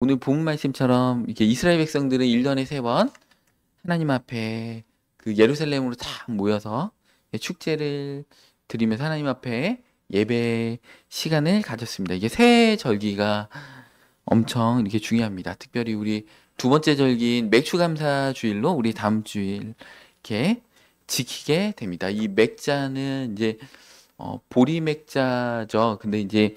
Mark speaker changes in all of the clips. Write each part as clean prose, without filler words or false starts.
Speaker 1: 오늘 본 말씀처럼 이렇게 이스라엘 백성들은 1년에 3번 하나님 앞에 그 예루살렘으로 다 모여서 축제를 드리면서 하나님 앞에 예배 시간을 가졌습니다. 이게 새 절기가 엄청 이렇게 중요합니다. 특별히 우리 두 번째 절기인 맥추감사 주일로 우리 다음 주일 이렇게 지키게 됩니다. 이 맥자는 이제 보리 맥자죠. 근데 이제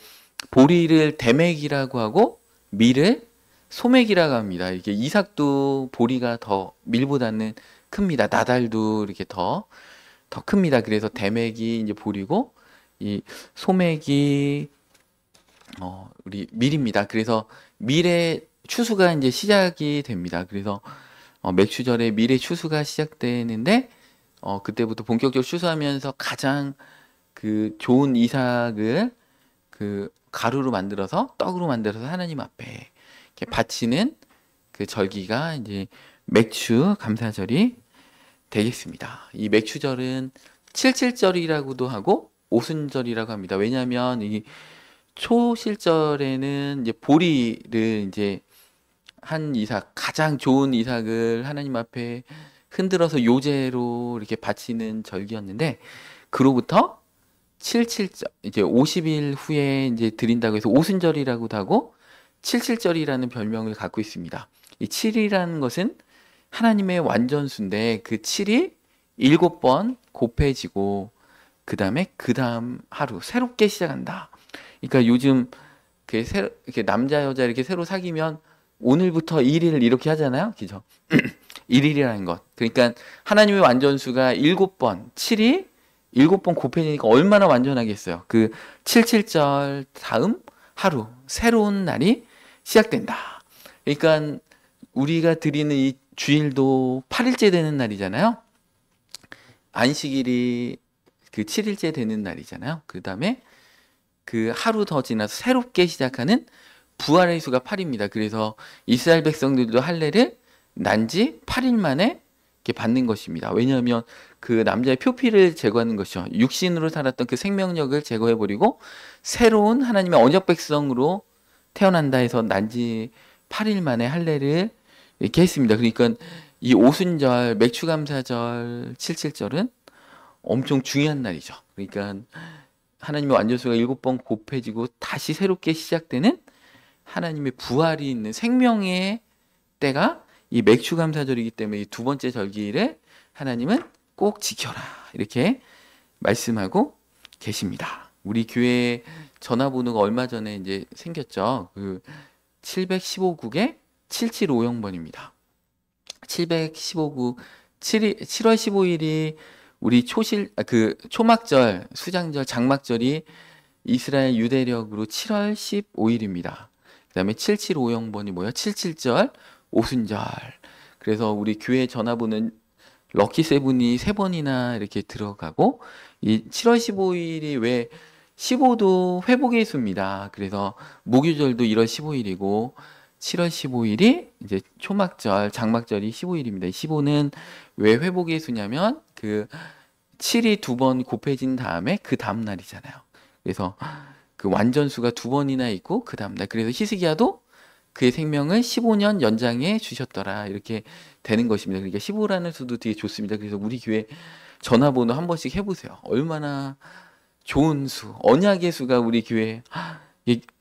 Speaker 1: 보리를 대맥이라고 하고 밀을 소맥이라고 합니다. 이렇게 이삭도 보리가 더 밀보다는 큽니다. 나달도 이렇게 더 큽니다. 그래서 대맥이 이제 보리고 이 소맥이 우리 밀입니다. 그래서 밀의 추수가 이제 시작이 됩니다. 그래서 맥추절에 밀의 추수가 시작되는데 그때부터 본격적으로 추수하면서 가장 그 좋은 이삭을 그 가루로 만들어서 떡으로 만들어서 하나님 앞에 이렇게 바치는 그 절기가 이제 맥추 감사절이 되겠습니다. 이 맥추절은 칠칠절이라고도 하고 오순절이라고 합니다. 왜냐하면 이 초실절에는 이제 보리를 이제 한 이삭 가장 좋은 이삭을 하나님 앞에 흔들어서 요제로 이렇게 바치는 절기였는데 그로부터 77절 이제 50일 후에 이제 드린다고 해서 오순절이라고도 하고 77절이라는 별명을 갖고 있습니다. 이 7이라는 것은 하나님의 완전수인데 그 7이 7번 곱해지고 그다음 하루 새롭게 시작한다. 그러니까 요즘 이렇게 남자 여자 이렇게 새로 사귀면 오늘부터 1일 이렇게 하잖아요. 그죠? 1일이라는 것. 그러니까 하나님의 완전수가 7번, 7이 7번 곱해지니까 얼마나 완전하겠어요. 그 77절 다음 하루, 새로운 날이 시작된다. 그러니까 우리가 드리는 이 주일도 8일째 되는 날이잖아요. 안식일이 그 7일째 되는 날이잖아요. 그 다음에 그 하루 더 지나서 새롭게 시작하는 부활의 수가 8입니다. 그래서 이스라엘 백성들도 할례를 난지 8일 만에 이렇게 받는 것입니다. 왜냐하면 그 남자의 표피를 제거하는 것이죠. 육신으로 살았던 그 생명력을 제거해버리고 새로운 하나님의 언약 백성으로 태어난다 해서 난지 8일 만에 할례를 이렇게 했습니다. 그러니까 이 오순절, 맥추감사절, 칠칠절은 엄청 중요한 날이죠. 그러니까 하나님의 완전수가 7번 곱해지고 다시 새롭게 시작되는 하나님의 부활이 있는 생명의 때가 이 맥추감사절이기 때문에 이 두 번째 절기를 하나님은 꼭 지켜라 이렇게 말씀하고 계십니다. 우리 교회 전화번호가 얼마 전에 이제 생겼죠. 그 715국에 7750번입니다. 715국 7월 15일이 우리 그 초막절, 수장절, 장막절이 이스라엘 유대력으로 7월 15일입니다. 그다음에 7750번이 뭐야? 77절, 오순절. 그래서 우리 교회 전화번호는 럭키 세븐이 3번이나 이렇게 들어가고 이 7월 15일이 왜 15도 회복의 수입니다. 그래서 무교절도 1월 15일이고 7월 15일이 이제 초막절, 장막절이 15일입니다. 15는 왜 회복의 수냐면 그 7이 2번 곱해진 다음에 그 다음 날이잖아요. 그래서 그 완전수가 2번이나 있고 그 다음 날. 그래서 히스기야도 그의 생명을 15년 연장해 주셨더라. 이렇게 되는 것입니다. 그러니까 15라는 수도 되게 좋습니다. 그래서 우리 교회 전화번호 한 번씩 해보세요. 얼마나 좋은 수, 언약의 수가 우리 교회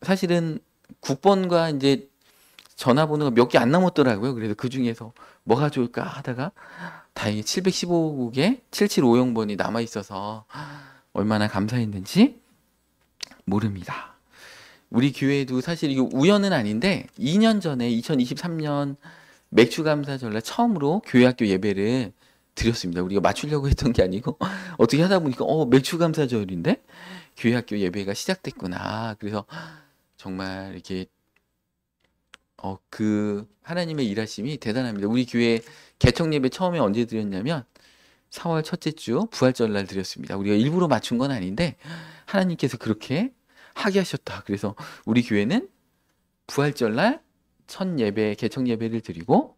Speaker 1: 사실은 국번과 이제 전화번호가 몇 개 안 남았더라고요. 그래서 그 중에서 뭐가 좋을까 하다가 다행히 715국에 7750번이 남아 있어서 얼마나 감사했는지 모릅니다. 우리 교회도 사실 이거 우연은 아닌데 2년 전에 2023년 맥주감사절날 처음으로 교회학교 예배를 드렸습니다. 우리가 맞추려고 했던 게 아니고 어떻게 하다 보니까 맥주감사절인데 교회학교 예배가 시작됐구나. 그래서 정말 이렇게 그 하나님의 일하심이 대단합니다. 우리 교회 개척 예배 처음에 언제 드렸냐면 4월 첫째 주 부활절날 드렸습니다. 우리가 일부러 맞춘 건 아닌데 하나님께서 그렇게 하게 하셨다. 그래서 우리 교회는 부활절날 첫 예배, 개척 예배를 드리고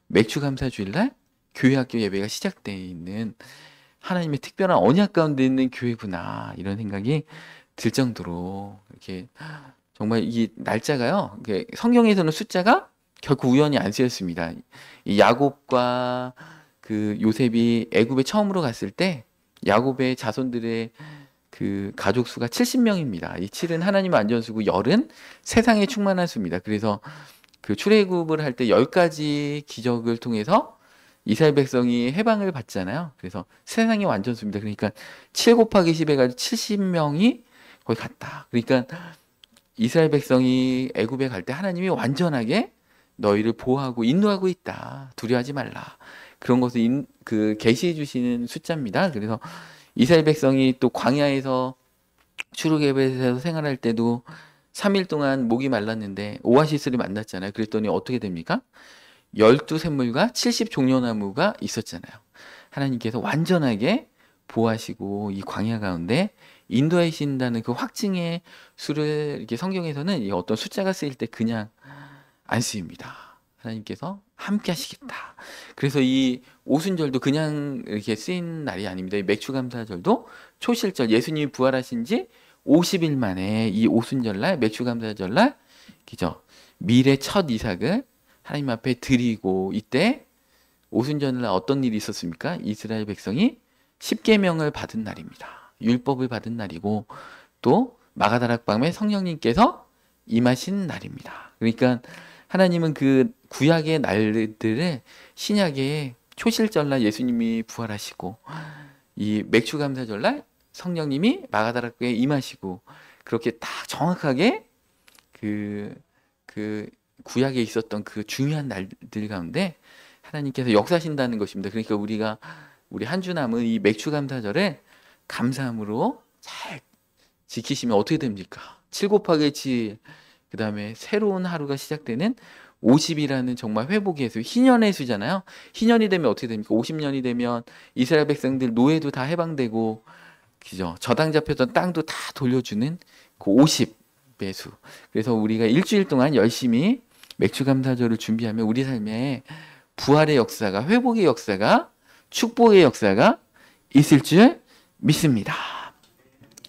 Speaker 1: 맥주감사 주일날 교회학교 예배가 시작되어 있는 하나님의 특별한 언약 가운데 있는 교회구나 이런 생각이 들 정도로 이렇게 정말 이 날짜가요. 이게 성경에서는 숫자가 결코 우연히 안 쓰였습니다. 이 야곱과 그 요셉이 애굽에 처음으로 갔을 때 야곱의 자손들의 그 가족 수가 70명입니다. 이 7은 하나님의 안전수고 열은 세상에 충만한 수입니다. 그래서 그 출애굽을 할 때 10가지 기적을 통해서 이스라엘 백성이 해방을 받잖아요. 그래서 세상이 완전수입니다. 그러니까 7 곱하기 10 해가지고 70명이 거의 갔다. 그러니까 이스라엘 백성이 애굽에 갈 때 하나님이 완전하게 너희를 보호하고 인도하고 있다. 두려워하지 말라. 그런 것을 그 계시해 주시는 숫자입니다. 그래서 이스라엘 백성이 또 광야에서 출애굽에서 생활할 때도 3일 동안 목이 말랐는데 오아시스를 만났잖아요. 그랬더니 어떻게 됩니까? 12샘물과 70종려나무가 있었잖아요. 하나님께서 완전하게 보호하시고 이 광야 가운데 인도하신다는 그 확증의 수를 이렇게 성경에서는 이 어떤 숫자가 쓰일 때 그냥 안 쓰입니다. 하나님께서 함께 하시겠다. 그래서 이 오순절도 그냥 이렇게 쓰인 날이 아닙니다. 이 맥추감사절도 초실절, 예수님이 부활하신 지 50일 만에 이 오순절날, 맥추감사절날, 그죠? 밀의 첫 이삭을 하나님 앞에 드리고, 이때 오순절날 어떤 일이 있었습니까? 이스라엘 백성이 십계명을 받은 날입니다. 율법을 받은 날이고, 또 마가다락방에 성령님께서 임하신 날입니다. 그러니까 하나님은 그 구약의 날들을 신약의 초실절날 예수님이 부활하시고, 이 맥추감사절날 성령님이 마가다락방에 임하시고, 그렇게 딱 정확하게 그 구약에 있었던 그 중요한 날들 가운데 하나님께서 역사하신다는 것입니다. 그러니까 우리 한 주 남은 이 맥추감사절에 감사함으로 잘 지키시면 어떻게 됩니까? 7 곱하기 7, 그 다음에 새로운 하루가 시작되는 50이라는 정말 회복의 수, 희년의 수잖아요. 희년이 되면 어떻게 됩니까? 50년이 되면 이스라엘 백성들 노예도 다 해방되고, 그죠? 저당 잡혔던 땅도 다 돌려주는 그 50의 수. 그래서 우리가 일주일 동안 열심히 맥추감사절을 준비하면 우리 삶에 부활의 역사가, 회복의 역사가, 축복의 역사가 있을 줄 믿습니다.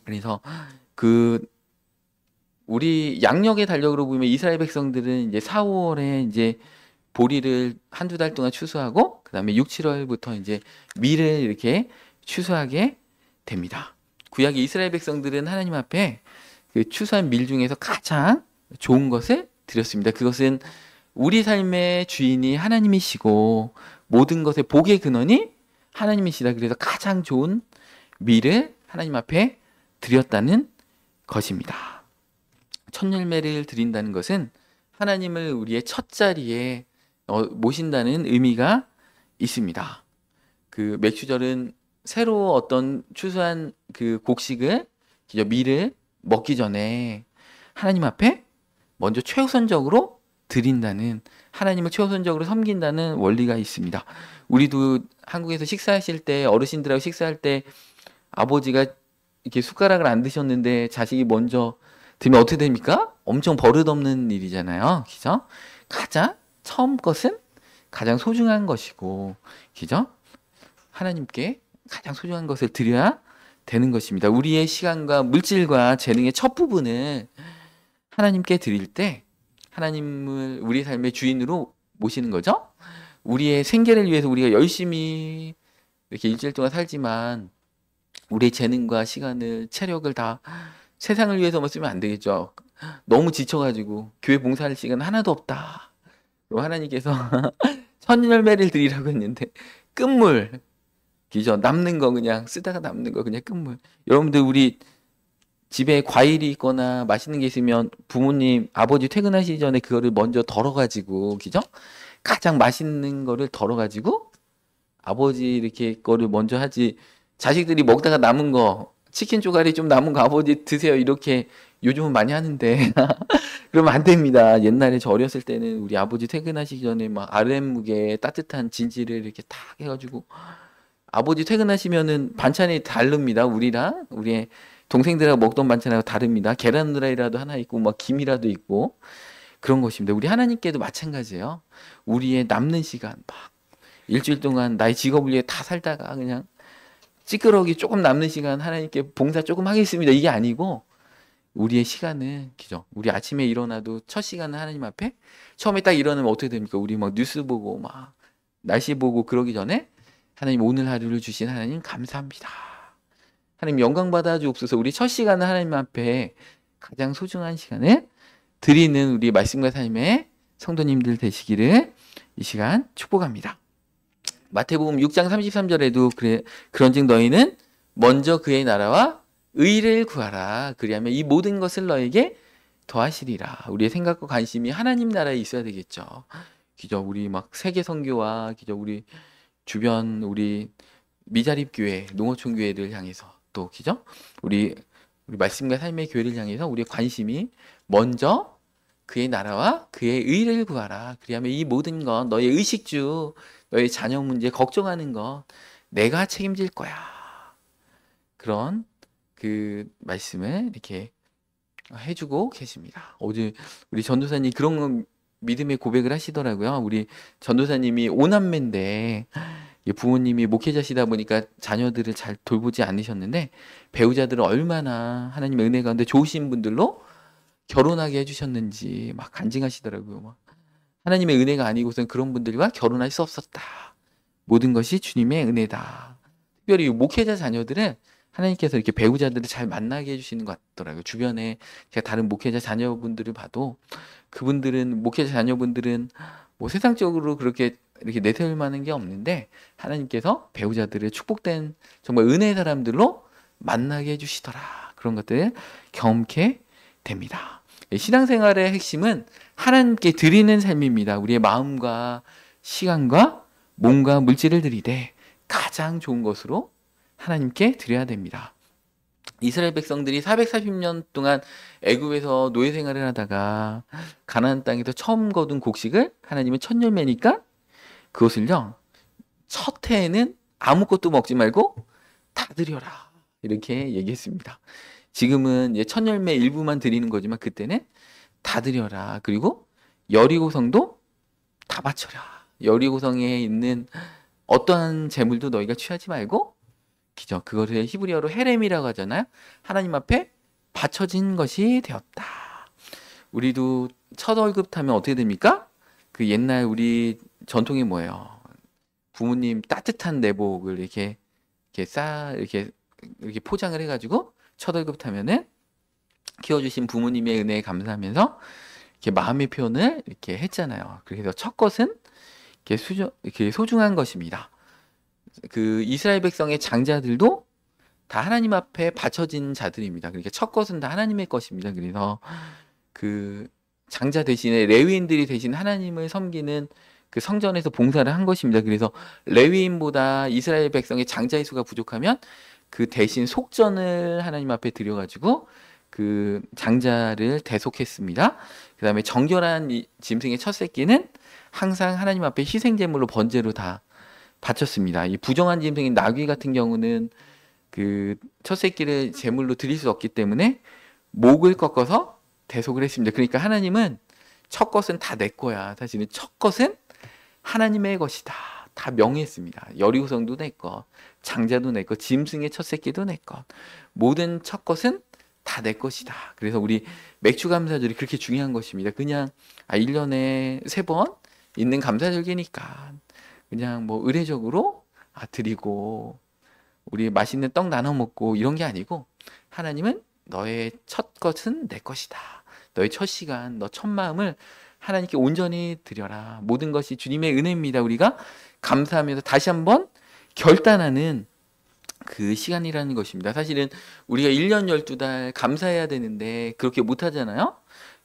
Speaker 1: 그래서 우리 양력의 달력으로 보면 이스라엘 백성들은 이제 4월에 이제 보리를 한두 달 동안 추수하고, 그 다음에 6, 7월부터 이제 밀을 이렇게 추수하게 됩니다. 구약의 이스라엘 백성들은 하나님 앞에 그 추수한 밀 중에서 가장 좋은 것을 드렸습니다. 그것은 우리 삶의 주인이 하나님이시고 모든 것의 복의 근원이 하나님이시다. 그래서 가장 좋은 밀을 하나님 앞에 드렸다는 것입니다. 첫 열매를 드린다는 것은 하나님을 우리의 첫 자리에 모신다는 의미가 있습니다. 그 맥추절은 새로 어떤 추수한 그 곡식을, 밀을 먹기 전에 하나님 앞에 먼저 최우선적으로 드린다는, 하나님을 최우선적으로 섬긴다는 원리가 있습니다. 우리도 한국에서 식사하실 때, 어르신들하고 식사할 때 아버지가 이렇게 숟가락을 안 드셨는데 자식이 먼저 들면 어떻게 됩니까? 엄청 버릇없는 일이잖아요. 그죠? 가장 처음 것은 가장 소중한 것이고, 그죠? 하나님께 가장 소중한 것을 드려야 되는 것입니다. 우리의 시간과 물질과 재능의 첫 부분을 하나님께 드릴 때 하나님을 우리 삶의 주인으로 모시는 거죠. 우리의 생계를 위해서 우리가 열심히 이렇게 일주일 동안 살지만 우리의 재능과 시간을, 체력을 다 세상을 위해서만 쓰면 안 되겠죠. 너무 지쳐가지고 교회 봉사할 시간 하나도 없다. 그럼 하나님께서 첫 열매를 드리라고 했는데 끝물, 그죠? 남는 거, 그냥 쓰다가 남는 거 그냥 끝물. 여러분들, 우리 집에 과일이 있거나 맛있는 게 있으면 부모님, 아버지 퇴근하시기 전에 그거를 먼저 덜어가지고, 그죠? 가장 맛있는 거를 덜어가지고 아버지 이렇게 거를 먼저 하지, 자식들이 먹다가 남은 거, 치킨 쪼가리 좀 남은 거 아버지 드세요, 이렇게 요즘은 많이 하는데 그러면 안 됩니다. 옛날에 저 어렸을 때는 우리 아버지 퇴근하시기 전에 막 아랫무게 따뜻한 진지를 이렇게 탁 해가지고, 아버지 퇴근하시면은 반찬이 다릅니다. 우리랑 우리 동생들하고 먹던 반찬하고 다릅니다. 계란 후라이라도 하나 있고 막 김이라도 있고 그런 것입니다. 우리 하나님께도 마찬가지예요. 우리의 남는 시간, 막 일주일 동안 나의 직업을 위해 다 살다가 그냥 찌끄러기 조금 남는 시간 하나님께 봉사 조금 하겠습니다, 이게 아니고 우리의 시간은, 그죠? 우리 아침에 일어나도 첫 시간은 하나님 앞에, 처음에 딱 일어나면 어떻게 됩니까? 우리 막 뉴스 보고 막 날씨 보고 그러기 전에 하나님, 오늘 하루를 주신 하나님 감사합니다. 하나님 영광 받아 주옵소서. 우리 첫 시간은 하나님 앞에 가장 소중한 시간을 드리는 우리 말씀과 삶의 성도님들 되시기를 이 시간 축복합니다. 마태복음 6장 33절에도 그런즉 너희는 먼저 그의 나라와 의를 구하라. 그리하면 이 모든 것을 너에게 더하시리라. 우리의 생각과 관심이 하나님 나라에 있어야 되겠죠. 그죠? 우리 막 세계 선교와, 그죠? 우리 주변 우리 미자립 교회, 농어촌 교회를 향해서, 또 그죠? 우리 말씀과 삶의 교회를 향해서 우리의 관심이 먼저 그의 나라와 그의 의를 구하라. 그리하면 이 모든 것, 너의 의식주, 너의 자녀 문제 걱정하는 것 내가 책임질 거야. 그런 그 말씀을 이렇게 해주고 계십니다. 어제 우리 전도사님 그런 믿음의 고백을 하시더라고요. 우리 전도사님이 오남매인데 부모님이 목회자시다 보니까 자녀들을 잘 돌보지 않으셨는데, 배우자들은 얼마나 하나님의 은혜 가운데 좋으신 분들로 결혼하게 해주셨는지 막 간증하시더라고요. 막 하나님의 은혜가 아니고선 그런 분들과 결혼할 수 없었다. 모든 것이 주님의 은혜다. 특별히 목회자 자녀들은 하나님께서 이렇게 배우자들을 잘 만나게 해주시는 것 같더라고요. 주변에 제가 다른 목회자 자녀분들을 봐도 그분들은, 목회자 자녀분들은 뭐 세상적으로 그렇게 이렇게 내세울 만한 게 없는데 하나님께서 배우자들을 축복된 정말 은혜의 사람들로 만나게 해주시더라. 그런 것들을 경험케 됩니다. 신앙생활의 핵심은 하나님께 드리는 삶입니다. 우리의 마음과 시간과 몸과 물질을 드리되 가장 좋은 것으로 하나님께 드려야 됩니다. 이스라엘 백성들이 440년 동안 애굽에서 노예 생활을 하다가 가나안 땅에서 처음 거둔 곡식을 하나님은 첫 열매니까 그것을요, 첫 해에는 아무것도 먹지 말고 다 드려라. 이렇게 얘기했습니다. 지금은 이제 첫 열매 일부만 드리는 거지만 그때는 다 드려라. 그리고 여리고성도 다 바쳐라. 여리고성에 있는 어떠한 재물도 너희가 취하지 말고, 그죠? 그거를 히브리어로 헤렘이라고 하잖아요. 하나님 앞에 바쳐진 것이 되었다. 우리도 첫 월급 타면 어떻게 됩니까? 그 옛날 우리 전통이 뭐예요? 부모님 따뜻한 내복을 이렇게 이렇게 포장을 해가지고 첫 월급 타면은 키워주신 부모님의 은혜에 감사하면서 이렇게 마음의 표현을 이렇게 했잖아요. 그래서 첫 것은 이렇게 소중한 것입니다. 그 이스라엘 백성의 장자들도 다 하나님 앞에 바쳐진 자들입니다. 그러니까 첫 것은 다 하나님의 것입니다. 그래서 그 장자 대신에 레위인들이 대신 하나님을 섬기는 그 성전에서 봉사를 한 것입니다. 그래서 레위인보다 이스라엘 백성의 장자의 수가 부족하면 그 대신 속전을 하나님 앞에 드려가지고 그 장자를 대속했습니다. 그 다음에 정결한 짐승의 첫 새끼는 항상 하나님 앞에 희생제물로 번제로 다 바쳤습니다. 이 부정한 짐승인 나귀 같은 경우는 그 첫 새끼를 제물로 드릴 수 없기 때문에 목을 꺾어서 대속을 했습니다. 그러니까 하나님은 첫 것은 다 내 거야. 사실은 첫 것은 하나님의 것이다. 다 명했습니다. 여리고성도 내 것, 장자도 내 것, 짐승의 첫 새끼도 내 것. 모든 첫 것은 다 내 것이다. 그래서 우리 맥주 감사절이 그렇게 중요한 것입니다. 그냥 1년에 3번 있는 감사절기니까 그냥 뭐 의례적으로 드리고 우리 맛있는 떡 나눠 먹고 이런 게 아니고, 하나님은 너의 첫 것은 내 것이다. 너의 첫 시간, 너 첫 마음을 하나님께 온전히 드려라. 모든 것이 주님의 은혜입니다. 우리가 감사하면서 다시 한번 결단하는 그 시간이라는 것입니다. 사실은 우리가 1년 12달 감사해야 되는데 그렇게 못하잖아요.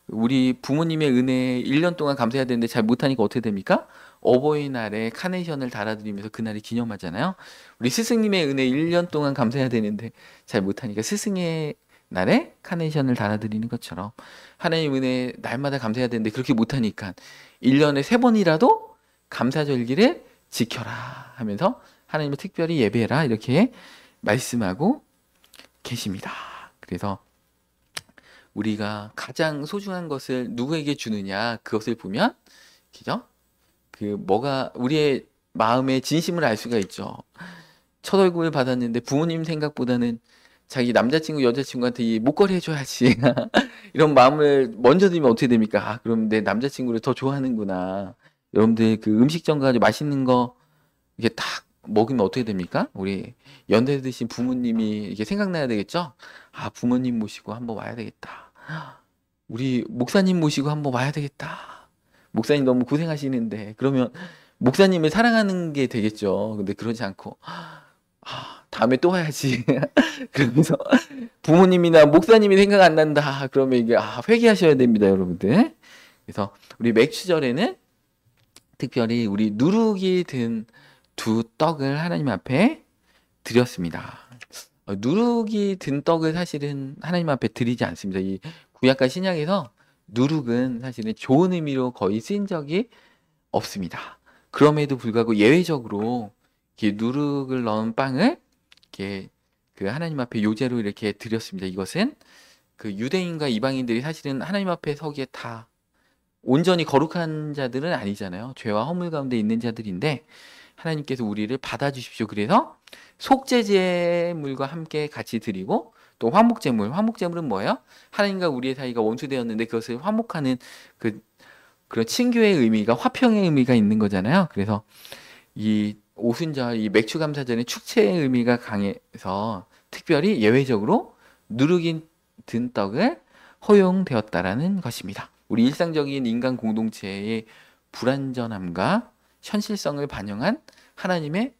Speaker 1: 우리 부모님의 은혜 1년 동안 감사해야 되는데 잘 못하니까 어떻게 됩니까? 어버이날에 카네이션을 달아드리면서 그날을 기념하잖아요. 우리 스승님의 은혜 1년 동안 감사해야 되는데 잘 못하니까 스승의 날에 카네이션을 달아드리는 것처럼 하나님 은혜 날마다 감사해야 되는데 그렇게 못하니까 1년에 3번이라도 감사절기를 지켜라 하면서 하나님을 특별히 예배해라 이렇게 말씀하고 계십니다. 그래서 우리가 가장 소중한 것을 누구에게 주느냐, 그것을 보면, 그죠? 뭐가 우리의 마음의 진심을 알 수가 있죠. 첫 월급을 받았는데 부모님 생각보다는 자기 남자친구, 여자친구한테 이 목걸이 해줘야지. 이런 마음을 먼저 들면 어떻게 됩니까? 아, 그럼 내 남자친구를 더 좋아하는구나. 여러분들 그 음식점 가서 맛있는 거 이게 딱 먹으면 어떻게 됩니까? 우리 연세 드신 부모님이 이게 생각나야 되겠죠? 아, 부모님 모시고 한번 와야 되겠다. 우리 목사님 모시고 한번 와야 되겠다. 목사님 너무 고생하시는데 그러면 목사님을 사랑하는 게 되겠죠. 근데 그러지 않고 다음에 또 와야지. 그러면서 부모님이나 목사님이 생각 안 난다. 그러면 이게 회개하셔야 됩니다, 여러분들. 그래서 우리 맥추절에는 특별히 우리 누룩이 든 두 떡을 하나님 앞에 드렸습니다. 누룩이 든 떡을 사실은 하나님 앞에 드리지 않습니다. 이 구약과 신약에서 누룩은 사실은 좋은 의미로 거의 쓰인 적이 없습니다. 그럼에도 불구하고 예외적으로 이렇게 누룩을 넣은 빵을 이렇게 그 하나님 앞에 요제로 이렇게 드렸습니다. 이것은 그 유대인과 이방인들이 사실은 하나님 앞에 서기에 다 온전히 거룩한 자들은 아니잖아요. 죄와 허물 가운데 있는 자들인데 하나님께서 우리를 받아주십시오. 그래서 속죄제물과 함께 같이 드리고 또 화목제물, 화목제물은 뭐예요? 하나님과 우리의 사이가 원수되었는데 그것을 화목하는 그런 친교의 의미가, 화평의 의미가 있는 거잖아요. 그래서 이 오순절, 이 맥추감사절은 축제의 의미가 강해서 특별히 예외적으로 누룩이 든 떡을 허용되었다라는 것입니다. 우리 일상적인 인간 공동체의 불완전함과 현실성을 반영한 하나님의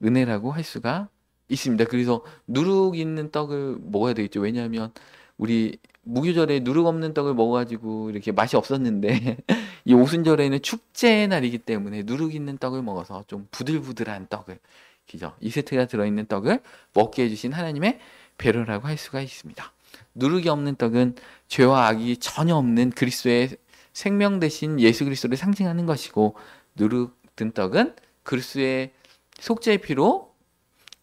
Speaker 1: 은혜라고 할 수가 있습니다. 그래서 누룩 있는 떡을 먹어야 되겠죠. 왜냐하면 우리 무교절에 누룩 없는 떡을 먹어가지고 이렇게 맛이 없었는데 이 오순절에는 축제의 날이기 때문에 누룩 있는 떡을 먹어서 좀 부들부들한 떡을, 그죠? 이세트가 들어있는 떡을 먹게 해주신 하나님의 배려라고 할 수가 있습니다. 누룩이 없는 떡은 죄와 악이 전혀 없는 그리스도의 생명 대신 예수 그리스도를 상징하는 것이고, 누룩 든 떡은 그리스도의 속죄의 피로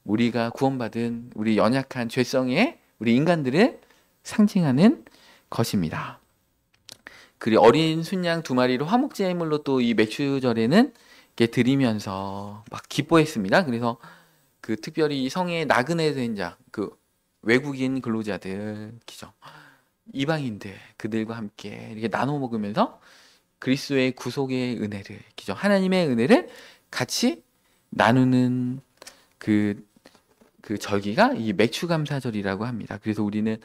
Speaker 1: 우리가 구원받은 우리 연약한 죄성의 우리 인간들을 상징하는 것입니다. 그리고 어린 순양 2마리로 화목제물로 또 이 맥추절에는 이렇게 드리면서 막 기뻐했습니다. 그래서 그 특별히 이 성에 나그네 된 자, 그 외국인 근로자들, 그죠? 이방인들, 그들과 함께 이렇게 나눠 먹으면서 그리스도의 구속의 은혜를, 그죠? 하나님의 은혜를 같이 나누는 그 절기가 이 맥추감사절이라고 합니다. 그래서 우리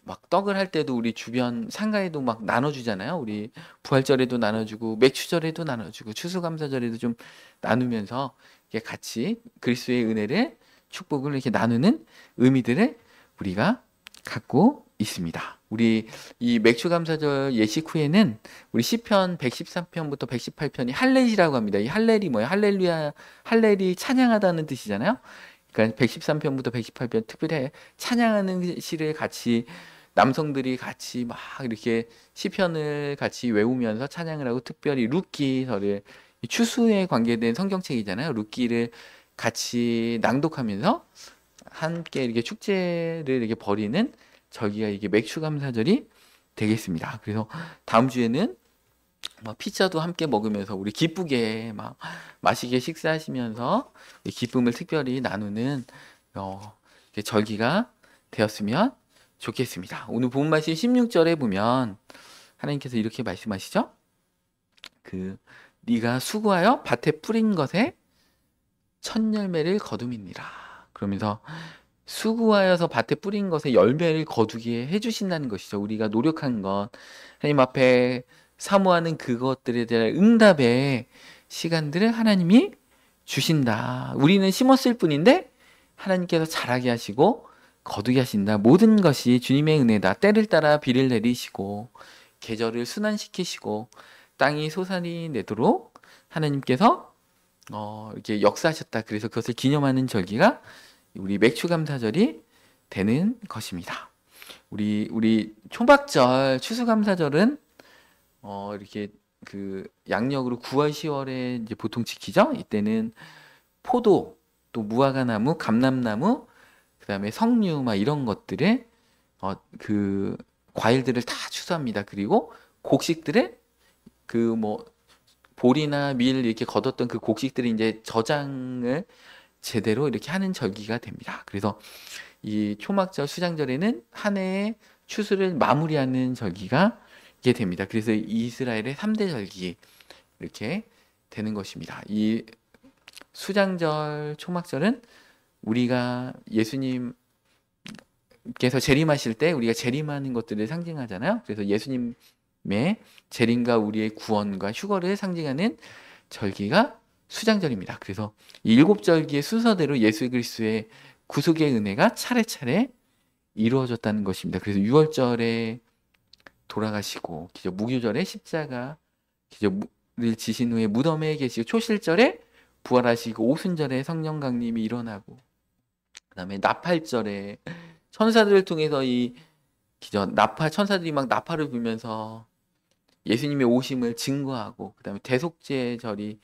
Speaker 1: 막 떡을 할 때도 우리 주변 상가에도 막 나눠주잖아요. 우리 부활절에도 나눠주고 맥추절에도 나눠주고 추수감사절에도 좀 나누면서 이렇게 같이 그리스도의 은혜를, 축복을 이렇게 나누는 의미들을 우리가 갖고 있습니다. 우리 이 맥추감사절 예식 후에는 우리 시편 113편부터 118편이 할렐이라고 합니다. 이 할렐이 뭐예요? 할렐루야, 할렐이 찬양하다는 뜻이잖아요. 그러니까 113편부터 118편 특별히 찬양하는 시를 같이 남성들이 같이 막 이렇게 시편을 같이 외우면서 찬양을 하고, 특별히 룻기서를, 추수에 관계된 성경책이잖아요. 룻기를 같이 낭독하면서 함께 이렇게 축제를 이렇게 벌이는 절기가 이게 맥추감사절이 되겠습니다. 그래서 다음 주에는 막 피자도 함께 먹으면서 우리 기쁘게 막 맛있게 식사하시면서 이 기쁨을 특별히 나누는 이렇게 절기가 되었으면 좋겠습니다. 오늘 본 말씀 16절에 보면 하나님께서 이렇게 말씀하시죠. 네가 수고하여 밭에 뿌린 것에 첫 열매를 거둠이니라. 그러면서 수고하여서 밭에 뿌린 것에 열매를 거두게 해주신다는 것이죠. 우리가 노력한 것, 하나님 앞에 사모하는 그것들에 대한 응답의 시간들을 하나님이 주신다. 우리는 심었을 뿐인데 하나님께서 자라게 하시고 거두게 하신다. 모든 것이 주님의 은혜다. 때를 따라 비를 내리시고 계절을 순환시키시고 땅이 솟아니 내도록 하나님께서 이렇게 역사하셨다. 그래서 그것을 기념하는 절기가 우리 맥추감사절이 되는 것입니다. 우리 초박절, 추수감사절은 이렇게 그 양력으로 9월, 10월에 이제 보통 지키죠. 이때는 포도, 또 무화과나무, 감람나무, 그다음에 석류 막 이런 것들에 그 과일들을 다 추수합니다. 그리고 곡식들의 그 뭐 보리나 밀 이렇게 거뒀던 그 곡식들이 이제 저장을 제대로 이렇게 하는 절기가 됩니다. 그래서 이 초막절, 수장절에는 한 해의 추수를 마무리하는 절기가 이게 됩니다. 그래서 이스라엘의 3대 절기 이렇게 되는 것입니다. 이 수장절, 초막절은 우리가 예수님께서 재림하실 때 우리가 재림하는 것들을 상징하잖아요. 그래서 예수님의 재림과 우리의 구원과 휴거를 상징하는 절기가 수장절입니다. 그래서 이 7절기의 순서대로 예수 그리스도의 구속의 은혜가 차례차례 이루어졌다는 것입니다. 그래서 6월절에 돌아가시고 기저 무교절에 십자가 기저를 지신 후에 무덤에 계시고 초실절에 부활하시고 오순절에 성령 강림이 일어나고 그다음에 나팔절에 천사들을 통해서 이 기저 천사들이 막 나팔을 불면서 예수님의 오심을 증거하고 그다음에 대속죄절이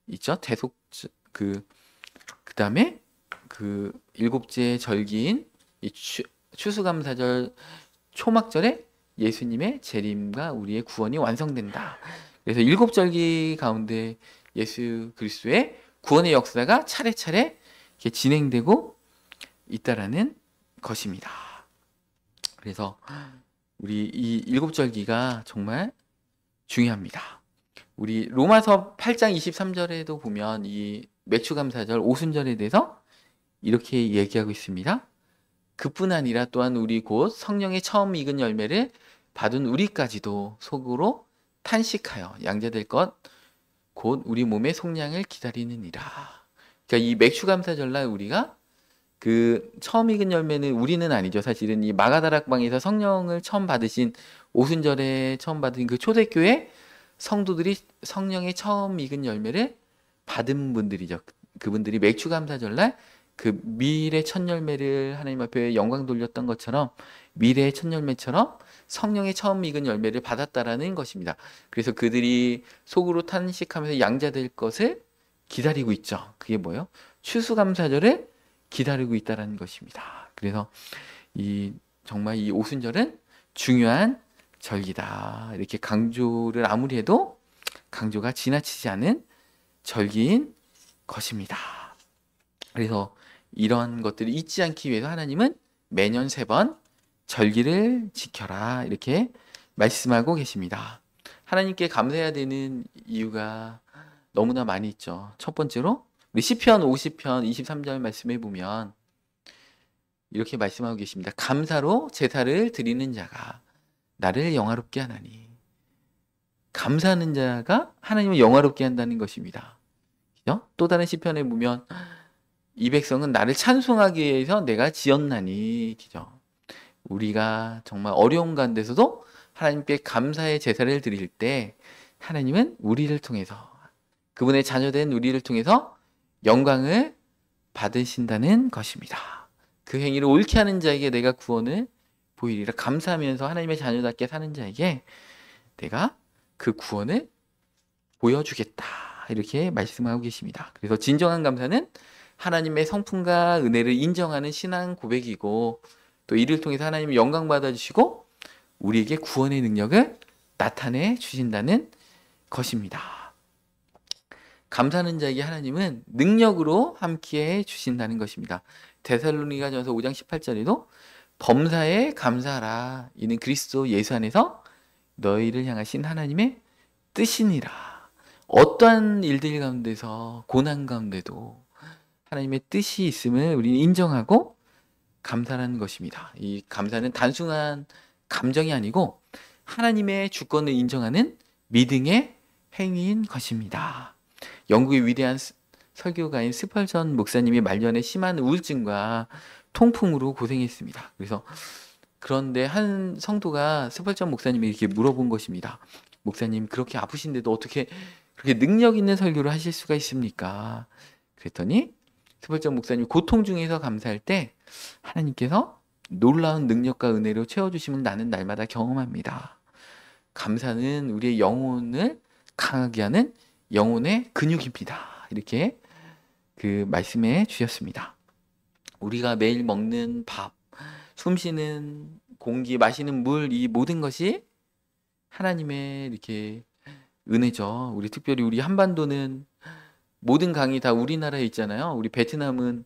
Speaker 1: 있죠. 그다음에 그 일곱째 절기인 이 추수감사절 초막절에 예수님의 재림과 우리의 구원이 완성된다. 그래서 7절기 가운데 예수 그리스도의 구원의 역사가 차례차례 이렇게 진행되고 있다라는 것입니다. 그래서 우리 이 7절기가 정말 중요합니다. 우리 로마서 8장 23절에도 보면 이 맥추감사절 오순절에 대해서 이렇게 얘기하고 있습니다. 그뿐 아니라 또한 우리 곧 성령의 처음 익은 열매를 받은 우리까지도 속으로 탄식하여 양자될 것 곧 우리 몸의 속량을 기다리느니라. 그러니까 이 맥추감사절날 우리가 그 처음 익은 열매는 우리는 아니죠. 사실은 이 마가다락방에서 성령을 처음 받으신 오순절에 처음 받은 그 초대교회 성도들이 성령의 처음 익은 열매를 받은 분들이죠. 그분들이 맥추감사절날 그 미래의 첫 열매를 하나님 앞에 영광 돌렸던 것처럼 미래의 첫 열매처럼 성령의 처음 익은 열매를 받았다라는 것입니다. 그래서 그들이 속으로 탄식하면서 양자될 것을 기다리고 있죠. 그게 뭐예요? 추수감사절을 기다리고 있다라는 것입니다. 그래서 정말 이 오순절은 중요한 절기다. 이렇게 강조를 아무리 해도 강조가 지나치지 않은 절기인 것입니다. 그래서 이런 것들을 잊지 않기 위해서 하나님은 매년 3번 절기를 지켜라 이렇게 말씀하고 계십니다. 하나님께 감사해야 되는 이유가 너무나 많이 있죠. 첫 번째로 우리 시편 50편 23절 말씀해 보면 이렇게 말씀하고 계십니다. 감사로 제사를 드리는 자가 나를 영화롭게 하나니. 감사하는 자가 하나님을 영화롭게 한다는 것입니다. 그죠? 또 다른 시편에 보면 이 백성은 나를 찬송하기 위해서 내가 지었나니. 그죠? 우리가 정말 어려운 가운데서도 하나님께 감사의 제사를 드릴 때 하나님은 우리를 통해서 그분의 자녀된 우리를 통해서 영광을 받으신다는 것입니다. 그 행위를 옳게 하는 자에게 내가 구원을 보이리라. 감사하면서 하나님의 자녀답게 사는 자에게 내가 그 구원을 보여주겠다. 이렇게 말씀하고 계십니다. 그래서 진정한 감사는 하나님의 성품과 은혜를 인정하는 신앙 고백이고 또 이를 통해서 하나님의 영광 받아주시고 우리에게 구원의 능력을 나타내 주신다는 것입니다. 감사하는 자에게 하나님은 능력으로 함께해 주신다는 것입니다. 데살로니가전서 5장 18절에도 범사에 감사하라. 이는 그리스도 예수 안에서 너희를 향하신 하나님의 뜻이니라. 어떠한 일들 가운데서 고난 가운데도 하나님의 뜻이 있음을 우리는 인정하고 감사하는 것입니다. 이 감사는 단순한 감정이 아니고 하나님의 주권을 인정하는 믿음의 행위인 것입니다. 영국의 위대한 설교가인 스펄전 목사님이 말년에 심한 우울증과 통풍으로 고생했습니다. 그런데 한 성도가 스펄전 목사님이 이렇게 물어본 것입니다. 목사님, 그렇게 아프신데도 어떻게 그렇게 능력 있는 설교를 하실 수가 있습니까? 그랬더니 스펄전 목사님이 고통 중에서 감사할 때 하나님께서 놀라운 능력과 은혜로 채워주심을 나는 날마다 경험합니다. 감사는 우리의 영혼을 강하게 하는 영혼의 근육입니다. 이렇게 그 말씀해 주셨습니다. 우리가 매일 먹는 밥, 숨쉬는 공기, 마시는 물, 이 모든 것이 하나님의 이렇게 은혜죠. 특별히 우리 한반도는 모든 강이 다 우리나라에 있잖아요. 우리 베트남은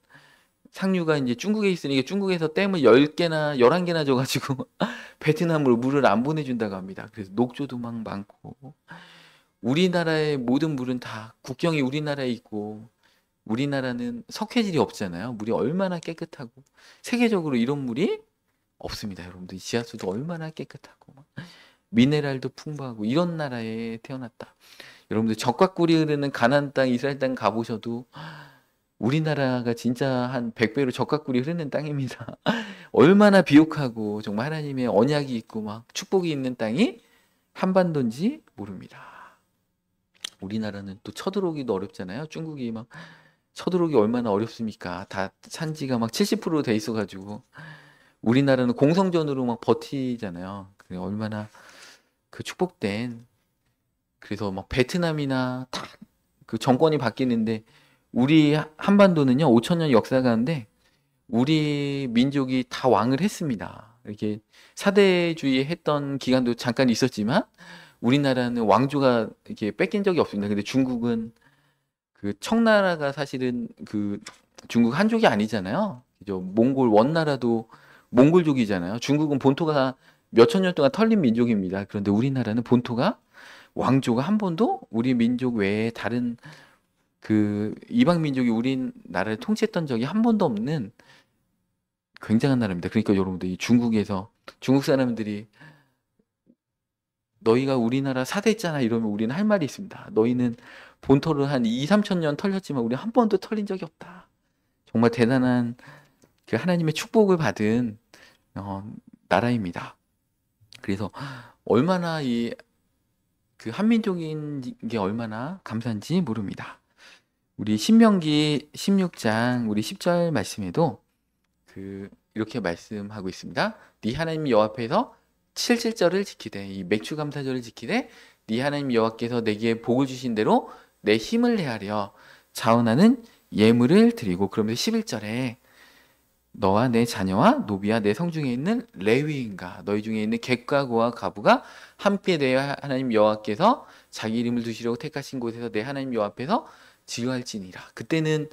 Speaker 1: 상류가 이제 중국에 있으니까 중국에서 댐을 10개나 11개나 줘가지고 베트남으로 물을 안 보내준다고 합니다. 그래서 녹조도 막 많고 우리나라의 모든 물은 다 국경이 우리나라에 있고 우리나라는 석회질이 없잖아요. 물이 얼마나 깨끗하고 세계적으로 이런 물이 없습니다. 여러분들 지하수도 얼마나 깨끗하고 미네랄도 풍부하고 이런 나라에 태어났다. 여러분들 적과 꿀이 흐르는 가나안 땅, 이스라엘 땅 가보셔도 우리나라가 진짜 한 100배로 적과 꿀이 흐르는 땅입니다. 얼마나 비옥하고 정말 하나님의 언약이 있고 막 축복이 있는 땅이 한반도인지 모릅니다. 우리나라는 또 쳐들어오기도 어렵잖아요. 중국이 막 쳐들어오기 얼마나 어렵습니까? 다 산지가 막 70%돼 있어가지고 우리나라는 공성전으로 막 버티잖아요. 얼마나 그 축복된 그래서 막 베트남이나 다 그 정권이 바뀌는데 우리 한반도는요 5천년 역사가 하는데 우리 민족이 다 왕을 했습니다. 이렇게 사대주의 했던 기간도 잠깐 있었지만 우리나라는 왕조가 이렇게 뺏긴 적이 없습니다. 근데 중국은 그 청나라가 사실은 그 중국 한족이 아니잖아요. 그죠? 몽골 원나라도 몽골족이잖아요. 중국은 본토가 몇천 년 동안 털린 민족입니다. 그런데 우리나라는 본토가 왕조가 한 번도 우리 민족 외에 다른 그 이방 민족이 우리나라를 통치했던 적이 한 번도 없는 굉장한 나라입니다. 그러니까 여러분들 이 중국에서 중국 사람들이 너희가 우리나라 사대했잖아 이러면 우리는 할 말이 있습니다. 너희는 본토를 한 2, 3천 년 털렸지만 우리 한 번도 털린 적이 없다. 정말 대단한 그 하나님의 축복을 받은 나라입니다. 그래서 얼마나 이 그 한민족인 게 얼마나 감사한지 모릅니다. 우리 신명기 16장 우리 10절 말씀에도 그 이렇게 말씀하고 있습니다. 네 하나님 여호와 앞에서 7절을 지키되 이 맥주 감사절을 지키되 네 하나님 여호와께서 내게 복을 주신 대로 내 힘을 내하려 자원하는 예물을 드리고 그러면서 11절에 너와 내 자녀와 노비와 내 성중에 있는 레위인과 너희 중에 있는 객과 고와 가부가 함께 내 하나님 여호와께서 자기 이름을 두시려고 택하신 곳에서 내 하나님 여호와 앞에서 지휘할지니라. 그때는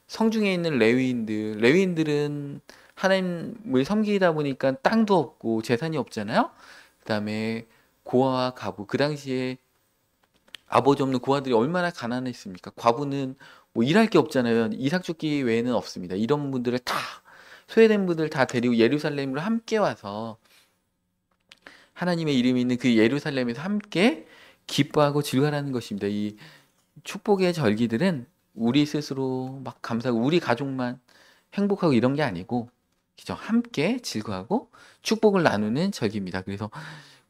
Speaker 1: 성중에 있는 레위인들은 하나님을 섬기다 보니까 땅도 없고 재산이 없잖아요. 그 다음에 고아와 가부, 그 당시에 아버지 없는 고아들이 얼마나 가난했습니까? 과부는 뭐 일할 게 없잖아요. 이삭 죽기 외에는 없습니다. 이런 분들을 다 소외된 분들 다 데리고 예루살렘으로 함께 와서 하나님의 이름이 있는 그 예루살렘에서 함께 기뻐하고 즐거워하는 것입니다. 이 축복의 절기들은 우리 스스로 막 감사하고 우리 가족만 행복하고 이런 게 아니고 그죠? 함께 즐거워하고 축복을 나누는 절기입니다. 그래서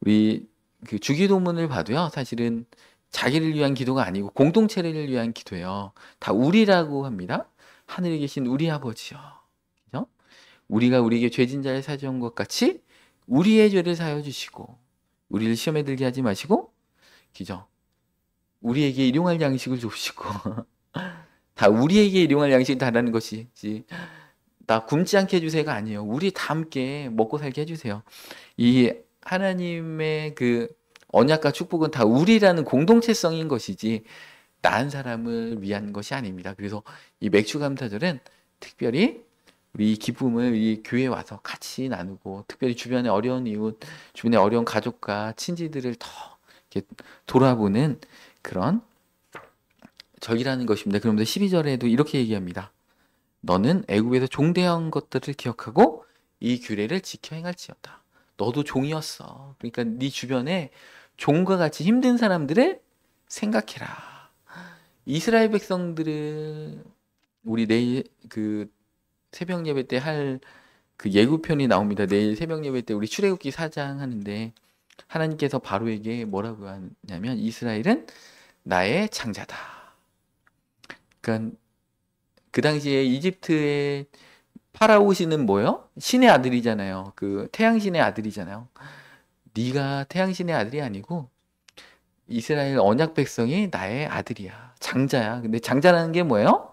Speaker 1: 우리 그 주기도문을 봐도요. 사실은 자기를 위한 기도가 아니고 공동체를 위한 기도예요. 다 우리라고 합니다. 하늘에 계신 우리 아버지요. 그죠? 우리가 우리에게 죄진 자를 사주한 것 같이 우리의 죄를 사여 주시고 우리를 시험에 들게 하지 마시고 그죠? 우리에게 일용할 양식을 주시고 다 우리에게 일용할 양식을 달라는 것이지 나 굶지 않게 해주세요가 아니에요. 우리 다 함께 먹고 살게 해주세요. 이 하나님의 그 언약과 축복은 다 우리라는 공동체성인 것이지 나은 사람을 위한 것이 아닙니다. 그래서 이 맥주 감사절은 특별히 우리 이 기쁨을 이 교회에 와서 같이 나누고 특별히 주변에 어려운 이웃, 주변에 어려운 가족과 친지들을 더 이렇게 돌아보는 그런 절기라는 것입니다. 그러면서 12절에도 이렇게 얘기합니다. 너는 애굽에서 종되었던 것들을 기억하고 이 규례를 지켜 행할지어다. 너도 종이었어. 그러니까 네 주변에 종과 같이 힘든 사람들을 생각해라. 이스라엘 백성들을 우리 내일 그 새벽 예배 때 할 그 예고편이 나옵니다. 내일 새벽 예배 때 우리 출애굽기 4장 하는데 하나님께서 바로에게 뭐라고 하냐면 이스라엘은 나의 장자다. 그러니까 그 당시에 이집트의 파라오신은 뭐요? 신의 아들이잖아요. 그 태양신의 아들이잖아요. 네가 태양신의 아들이 아니고 이스라엘 언약 백성이 나의 아들이야. 장자야. 근데 장자라는 게 뭐예요?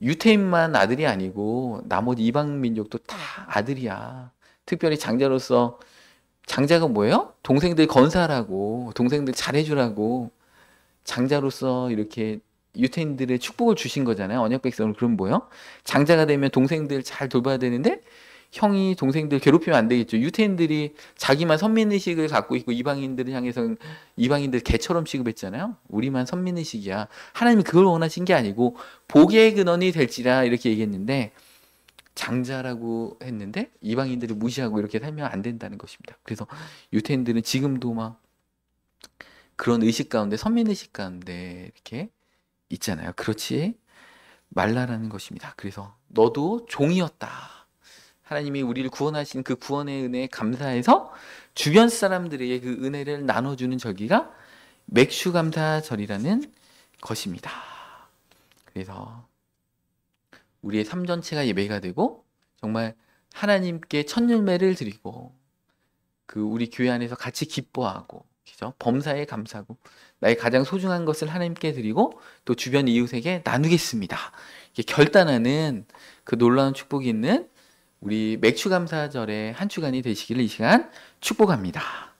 Speaker 1: 유태인만 아들이 아니고 나머지 이방 민족도 다 아들이야. 특별히 장자로서 장자가 뭐예요? 동생들 건사하라고, 동생들 잘해주라고 장자로서 이렇게 유태인들의 축복을 주신 거잖아요. 언약 백성을. 그럼 뭐요? 장자가 되면 동생들 잘 돌봐야 되는데 형이 동생들 괴롭히면 안 되겠죠. 유태인들이 자기만 선민의식을 갖고 있고 이방인들을 향해서 이방인들 개처럼 취급했잖아요. 우리만 선민의식이야. 하나님이 그걸 원하신 게 아니고 복의 근원이 될지라 이렇게 얘기했는데 장자라고 했는데 이방인들을 무시하고 이렇게 살면 안 된다는 것입니다. 그래서 유태인들은 지금도 막 그런 의식 가운데 선민의식 가운데 이렇게 있잖아요. 그렇지 말라라는 것입니다. 그래서 너도 종이었다. 하나님이 우리를 구원하신 그 구원의 은혜에 감사해서 주변 사람들에게 그 은혜를 나눠주는 절기가 맥슈감사절이라는 것입니다. 그래서 우리의 삶 전체가 예배가 되고 정말 하나님께 첫 열매를 드리고 그 우리 교회 안에서 같이 기뻐하고 그죠? 범사에 감사하고 나의 가장 소중한 것을 하나님께 드리고 또 주변 이웃에게 나누겠습니다. 이렇게 결단하는 그 놀라운 축복이 있는 우리 맥추감사절의 한 주간이 되시기를 이 시간 축복합니다.